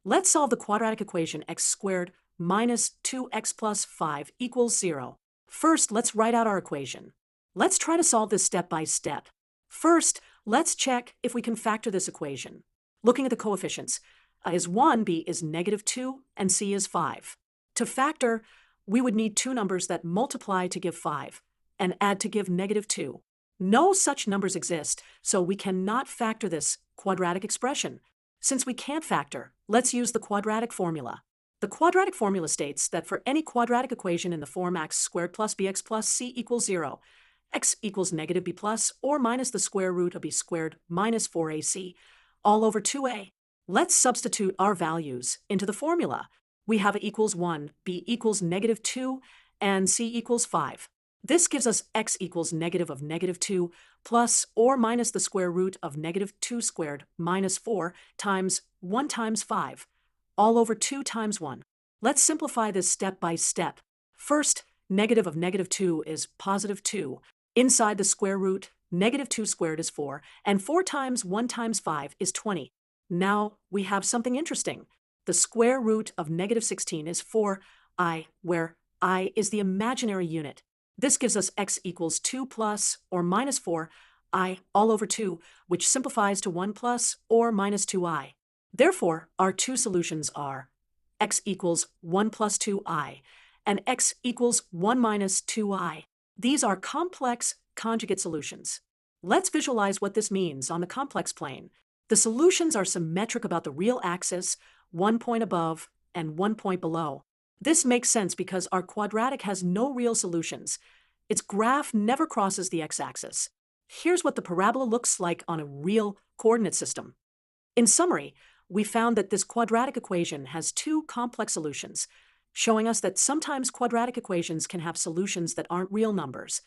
Let's solve the quadratic equation x squared minus 2x plus 5 equals 0. First, let's write out our equation. Let's try to solve this step by step. First, let's check if we can factor this equation. Looking at the coefficients, a is 1, b is negative 2, and c is 5. To factor, we would need two numbers that multiply to give 5 and add to give negative 2. No such numbers exist, so we cannot factor this quadratic expression. Since we can't factor, let's use the quadratic formula. The quadratic formula states that for any quadratic equation in the form x squared plus bx plus c equals 0, x equals negative b plus or minus the square root of b squared minus 4ac, all over 2a. Let's substitute our values into the formula. We have a equals 1, b equals negative 2, and c equals 5. This gives us x equals negative of negative 2 plus or minus the square root of negative 2 squared minus 4 times 1 times 5, all over 2 times 1. Let's simplify this step by step. First, negative of negative 2 is positive 2. Inside the square root, negative 2 squared is 4, and 4 times 1 times 5 is 20. Now we have something interesting. The square root of negative 16 is 4i, where I is the imaginary unit. This gives us x equals 2 plus or minus 4i all over 2, which simplifies to 1 plus or minus 2i. Therefore, our two solutions are x equals 1 plus 2i and x equals 1 minus 2i. These are complex conjugate solutions. Let's visualize what this means on the complex plane. The solutions are symmetric about the real axis, 1 point above and 1 point below. This makes sense because our quadratic has no real solutions. Its graph never crosses the x-axis. Here's what the parabola looks like on a real coordinate system. In summary, we found that this quadratic equation has two complex solutions, showing us that sometimes quadratic equations can have solutions that aren't real numbers.